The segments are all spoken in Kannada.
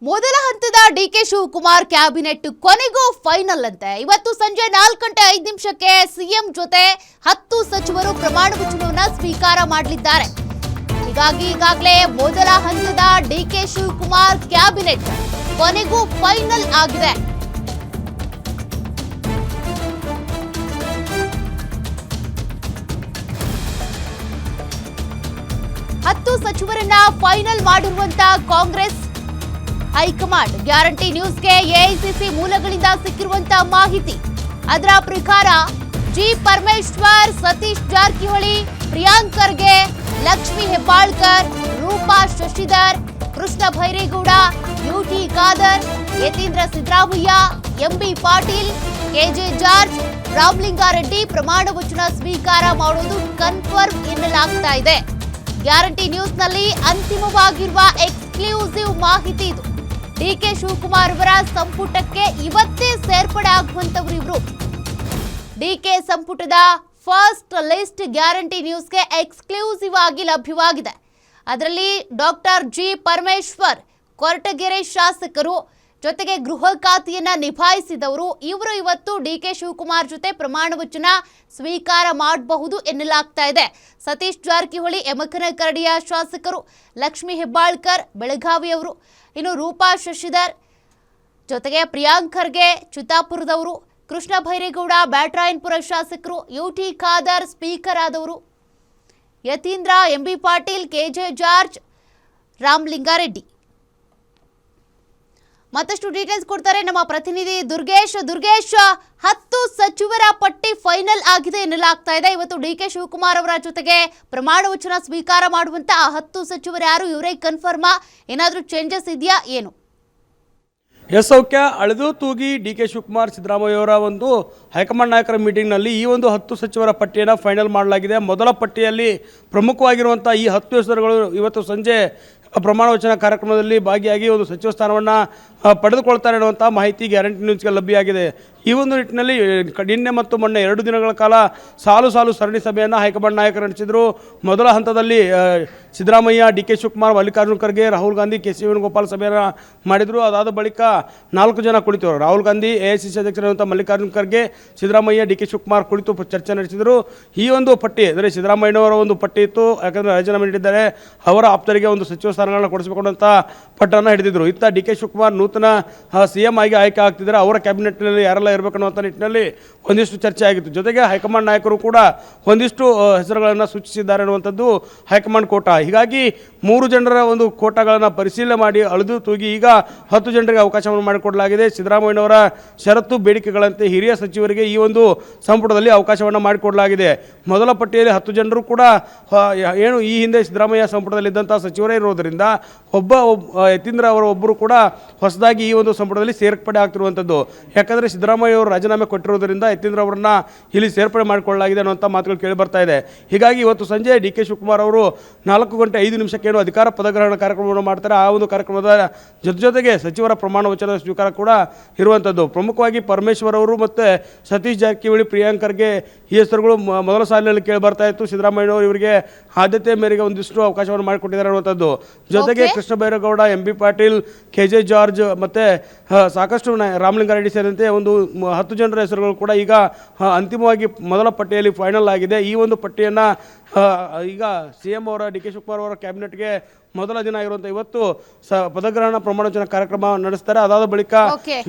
ಮೊದಲ ಹಂತದ ಡಿಕೆ ಶಿವಕುಮಾರ್ ಕ್ಯಾಬಿನೆಟ್ ಕೊನೆಗೂ ಫೈನಲ್ ಅಂತೆ. ಇವತ್ತು ಸಂಜೆ 4:05 ಸಿಎಂ ಜೊತೆ 10 ಸಚಿವರು ಪ್ರಮಾಣ ವಚನವನ್ನ ಸ್ವೀಕಾರ ಮಾಡಲಿದ್ದಾರೆ. ಹೀಗಾಗಿ ಈಗಾಗಲೇ ಮೊದಲ ಹಂತದ ಡಿಕೆ ಶಿವಕುಮಾರ್ ಕ್ಯಾಬಿನೆಟ್ ಕೊನೆಗೂ ಫೈನಲ್ ಆಗಿದೆ. ಹತ್ತು ಸಚಿವರನ್ನ ಫೈನಲ್ ಮಾಡಿರುವಂತಹ ಕಾಂಗ್ರೆಸ್ ಹೈಕಮಾಂಡ್. ಗ್ಯಾರಂಟಿ ನ್ಯೂಸ್ಗೆ ಎಐಸಿಸಿ ಮೂಲಗಳಿಂದ ಸಿಕ್ಕಿರುವಂತಹ ಮಾಹಿತಿ. ಅದರ ಪ್ರಕಾರ G Parameshwar, Satish Jarkiholi, Priyank Kharge, Lakshmi Hebbalkar, Roopa Shashidhar, Krishna Byregowda, U T Khader, Yathindra Siddaramaiah, M B Patil, K J George, Ramalinga Reddy ಪ್ರಮಾಣ ವಚನ ಸ್ವೀಕಾರ ಮಾಡುವುದು ಕನ್ಫರ್ಮ್ ಎನ್ನಲಾಗ್ತಾ ಇದೆ. ಗ್ಯಾರಂಟಿ ನ್ಯೂಸ್ನಲ್ಲಿ ಅಂತಿಮವಾಗಿರುವ ಎಕ್ಸ್ಕ್ಲೂಸಿವ್ ಮಾಹಿತಿ ಇದು. ಡಿಕೆ ಶಿವಕುಮಾರ್ ಅವರ ಸಂಪುಟಕ್ಕೆ ಇವತ್ತೇ ಸೇರ್ಪಡೆ ಆಗುವಂತವರು ಇವರು. ಡಿಕೆ ಸಂಪುಟದ ಫಸ್ಟ್ ಲಿಸ್ಟ್ ಗ್ಯಾರಂಟಿ ನ್ಯೂಸ್ಗೆ ಎಕ್ಸ್ಕ್ಲೂಸಿವ್ ಆಗಿ ಲಭ್ಯವಾಗಿದೆ. ಅದರಲ್ಲಿ ಡಾಕ್ಟರ್ ಜಿ ಪರಮೇಶ್ವರ್, ಕೊರಟಗೆರೆ ಶಾಸಕರು, ಜೊತೆಗೆ ಗೃಹ ಖಾತೆಯನ್ನ ನಿಭಾಯಿಸಿದವರು ಇವರು ಇವತ್ತು ಡಿಕೆ ಶಿವಕುಮಾರ್ ಜೊತೆ ಪ್ರಮಾಣ ವಚನ ಸ್ವೀಕಾರ ಮಾಡಬಹುದು ಎನ್ನಲಾಗ್ತಾ ಇದೆ. ಸತೀಶ್ ಜಾರಕಿಹೊಳಿ ಯಮಕನಕರಡಿಯ ಶಾಸಕರು, ಲಕ್ಷ್ಮೀ ಹೆಬ್ಬಾಳ್ಕರ್ ಬೆಳಗಾವಿಯವರು, ಇನ್ನು ರೂಪಾ ಶಶಿಧರ್, ಜೊತೆಗೆ ಪ್ರಿಯಾಂಕ್ ಖರ್ಗೆ ಚಿತ್ತಾಪುರದವರು, ಕೃಷ್ಣ ಭೈರೇಗೌಡ ಬ್ಯಾಟರಾಯನಪುರ ಶಾಸಕರು, ಯುಟಿ ಖಾದರ್ ಸ್ಪೀಕರ್ ಆದವರು, Yathindra, M B Patil, K J George, Ramalinga Reddy. ಮತ್ತಷ್ಟು ಡೀಟೇಲ್ಸ್ ಕೊಡ್ತಾರೆ ನಮ್ಮ ಪ್ರತಿನಿಧಿ ದುರ್ಗೇಶ್. 10 ಸಚಿವರ ಪಟ್ಟಿ ಫೈನಲ್ ಆಗಿದೆ ಎನ್ನಲಾಗ್ತಾ ಇದೆ. ಇವತ್ತು ಡಿಕೆ ಶಿವಕುಮಾರ್ ಅವರ ಜೊತೆಗೆ ಪ್ರಮಾಣ ವಚನ ಸ್ವೀಕಾರ ಮಾಡುವಂತ 10 ಸಚಿವರು ಯಾರು, ಇವರೇ ಕನ್ಫರ್ಮಾ? ಏನಾದರೂ ಚೇಂಜಸ್ ಇದೆಯಾ ಏನು? ಎಸ್ ಸೌಖ್ಯ. ಅಳೆದು ತೂಗಿ ಡಿಕೆ ಶಿವಕುಮಾರ್, ಸಿದ್ದರಾಮಯ್ಯ ಅವರ ಒಂದು ಹೈಕಮಾಂಡ್ ನಾಯಕರ ಮೀಟಿಂಗ್ನಲ್ಲಿ ಈ ಒಂದು 10 ಸಚಿವರ ಪಟ್ಟಿಯನ್ನು ಫೈನಲ್ ಮಾಡಲಾಗಿದೆ. ಮೊದಲ ಪಟ್ಟಿಯಲ್ಲಿ ಪ್ರಮುಖವಾಗಿರುವಂಥ ಈ 10 ಹೆಸರುಗಳು ಇವತ್ತು ಸಂಜೆ ಪ್ರಮಾಣ ವಚನ ಕಾರ್ಯಕ್ರಮದಲ್ಲಿ ಭಾಗಿಯಾಗಿ ಒಂದು ಸಚಿವ ಸ್ಥಾನವನ್ನು ಪಡೆದುಕೊಳ್ತಾರೆ ಅನ್ನುವಂಥ ಮಾಹಿತಿ ಗ್ಯಾರಂಟಿ ನ್ಯೂಸ್ಗೆ ಲಭ್ಯವಾಗಿದೆ. ಈ ಒಂದು ನಿಟ್ಟಿನಲ್ಲಿ ನಿನ್ನೆ ಮತ್ತು ಮೊನ್ನೆ 2 ದಿನಗಳ ಕಾಲ ಸಾಲು ಸರಣಿ ಸಭೆಯನ್ನು ಹೈಕಮಾಂಡ್ ನಾಯಕರು ನಡೆಸಿದರು. ಮೊದಲ ಹಂತದಲ್ಲಿ Siddaramaiah, D K Shivakumar, Mallikarjuna Kharge, Rahul Gandhi, K C Venugopal ಸಭೆಯನ್ನು ಮಾಡಿದರು. ಅದಾದ ಬಳಿಕ 4 ಜನ ಕುಳಿತರು. ರಾಹುಲ್ ಗಾಂಧಿ, ಎಐಸಿಸಿ ಅಧ್ಯಕ್ಷರಾದಂಥ ಮಲ್ಲಿಕಾರ್ಜುನ ಖರ್ಗೆ, ಸಿದ್ದರಾಮಯ್ಯ, ಡಿಕೆ ಶಿವಕುಮಾರ್ ಕುಳಿತು ಚರ್ಚೆ ನಡೆಸಿದರು. ಈ ಒಂದು ಪಟ್ಟಿ ಅಂದರೆ ಸಿದ್ದರಾಮಯ್ಯನವರ ಒಂದು ಪಟ್ಟಿ ಇತ್ತು. ಯಾಕಂದರೆ ರಾಜೀನಾಮೆ ನೀಡಿದ್ದಾರೆ, ಅವರ ಆಪ್ತರಿಗೆ ಒಂದು ಸಚಿವ ಸ್ಥಾನಗಳನ್ನ ಕೊಡಿಸಬೇಕು ಅಂತ ಪಟ್ಟನ್ನು ಹಿಡಿದಿದ್ರು. ಇತ್ತ ಡಿಕೆ ಶಿವಕುಮಾರ್ ನೂತನ ಸಿಎಂ ಆಗಿ ಆಯ್ಕೆ ಆಗ್ತಿದ್ದಾರೆ. ಅವರ ಕ್ಯಾಬಿನೆಟ್ನಲ್ಲಿ ಯಾರೆಲ್ಲ ಇರಬೇಕು ಅನ್ನುವಂಥ ನಿಟ್ಟಿನಲ್ಲಿ ಒಂದಿಷ್ಟು ಚರ್ಚೆ ಆಗಿತ್ತು. ಜೊತೆಗೆ ಹೈಕಮಾಂಡ್ ನಾಯಕರು ಕೂಡ ಒಂದಿಷ್ಟು ಹೆಸರುಗಳನ್ನು ಸೂಚಿಸಿದ್ದಾರೆ ಅನ್ನುವಂಥದ್ದು ಹೈಕಮಾಂಡ್ ಕೋಟಾ. ಹೀಗಾಗಿ 3 ಜನರ ಒಂದು ಕೋಟಾಗಳನ್ನು ಪರಿಶೀಲನೆ ಮಾಡಿ ಅಳೆದು ತೂಗಿ ಈಗ 10 ಜನರಿಗೆ ಅವಕಾಶವನ್ನು ಮಾಡಿಕೊಡಲಾಗಿದೆ. ಸಿದ್ದರಾಮಯ್ಯನವರ ಷರತ್ತು ಬೇಡಿಕೆಗಳಂತೆ ಹಿರಿಯ ಸಚಿವರಿಗೆ ಈ ಒಂದು ಸಂಪುಟದಲ್ಲಿ ಅವಕಾಶವನ್ನು ಮಾಡಿಕೊಡಲಾಗಿದೆ. ಮೊದಲ ಪಟ್ಟಿಯಲ್ಲಿ 10 ಜನರು ಕೂಡ ಏನು ಈ ಹಿಂದೆ ಸಿದ್ದರಾಮಯ್ಯ ಸಂಪುಟದಲ್ಲಿದ್ದಂಥ ಸಚಿವರೇ ಇರೋದರಿಂದ ಯತೀಂದ್ರ ಅವರ ಒಬ್ಬರು ಕೂಡ ಹೊಸದಾಗಿ ಈ ಒಂದು ಸಂಪುಟದಲ್ಲಿ ಸೇರ್ಪಡೆ ಆಗ್ತಿರುವಂಥದ್ದು. ಯಾಕಂದರೆ ಸಿದ್ದರಾಮಯ್ಯ ಅವರು ರಾಜೀನಾಮೆ ಕೊಟ್ಟಿರೋದರಿಂದ ಯತೀಂದ್ರ ಅವರನ್ನ ಇಲ್ಲಿ ಸೇರ್ಪಡೆ ಮಾಡಿಕೊಳ್ಳಲಾಗಿದೆ ಅನ್ನುವಂಥ ಮಾತುಗಳು ಕೇಳಿ ಬರ್ತಾ ಇದೆ. ಹೀಗಾಗಿ ಇವತ್ತು ಸಂಜೆ ಡಿಕೆ ಶಿವಕುಮಾರ್ ಅವರು 4:05 ಏನು ಅಧಿಕಾರ ಪದಗ್ರಹಣ ಕಾರ್ಯಕ್ರಮವನ್ನು ಮಾಡ್ತಾರೆ. ಆ ಒಂದು ಕಾರ್ಯಕ್ರಮದ ಜೊತೆಗೆ ಸಚಿವರ ಪ್ರಮಾಣ ವಚನದ ಸ್ವೀಕಾರ ಕೂಡ ಇರುವಂಥದ್ದು. ಪ್ರಮುಖವಾಗಿ ಪರಮೇಶ್ವರ್ ಅವರು ಮತ್ತು ಸತೀಶ್ ಜಾರಕಿಹೊಳಿ, ಪ್ರಿಯಾಂಕ್ ಖರ್ಗೆ ಈ ಹೆಸರುಗಳು ಮೊದಲ ಸಾಲಿನಲ್ಲಿ ಕೇಳಿ ಬರ್ತಾ ಇತ್ತು. ಸಿದ್ದರಾಮಯ್ಯನವರು ಇವರಿಗೆ ಆದ್ಯತೆ ಮೇರೆಗೆ ಒಂದಿಷ್ಟು ಅವಕಾಶವನ್ನು ಮಾಡಿಕೊಟ್ಟಿದ್ದಾರೆ ಅನ್ನುವಂಥದ್ದು. ಜೊತೆಗೆ Krishna Byregowda, M B Patil, K J George ಮತ್ತು ಸಾಕಷ್ಟು ರಾಮಲಿಂಗಾರೆಡ್ಡಿ ಸೇರಿದಂತೆ ಒಂದು 10 ಜನರ ಹೆಸರುಗಳು ಕೂಡ ಈಗ ಅಂತಿಮವಾಗಿ ಮೊದಲ ಪಟ್ಟಿಯಲ್ಲಿ ಫೈನಲ್ ಆಗಿದೆ. ಈ ಒಂದು ಪಟ್ಟಿಯನ್ನು ಈಗ ಸಿಎಂ ಅವರ ಡಿಕೆ ಶಿವಕುಮಾರ್ ಅವರ ಕ್ಯಾಬಿನೆಟ್ಗೆ ಮೊದಲ ದಿನ ಆಗಿರುವಂಥ ಇವತ್ತು ಪದಗ್ರಹಣ ಪ್ರಮಾಣ ವಚನ ಕಾರ್ಯಕ್ರಮ ನಡೆಸ್ತಾರೆ. ಅದಾದ ಬಳಿಕ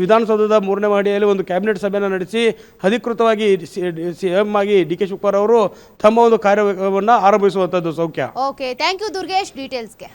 ವಿಧಾನಸೌಧದ 3ನೇ ಮಹಡಿಯಲ್ಲಿ ಒಂದು ಕ್ಯಾಬಿನೆಟ್ ಸಭೆಯನ್ನು ನಡೆಸಿ ಅಧಿಕೃತವಾಗಿ ಸಿಎಂ ಆಗಿ ಡಿಕೆ ಶಿವಕುಮಾರ್ ಅವರು ತಮ್ಮ ಒಂದು ಕಾರ್ಯವನ್ನು ಆರಂಭಿಸುವಂಥದ್ದು. ಸೌಖ್ಯ. Okay, thank you Durgesh ಡೀಟೇಲ್ಸ್ಗೆ.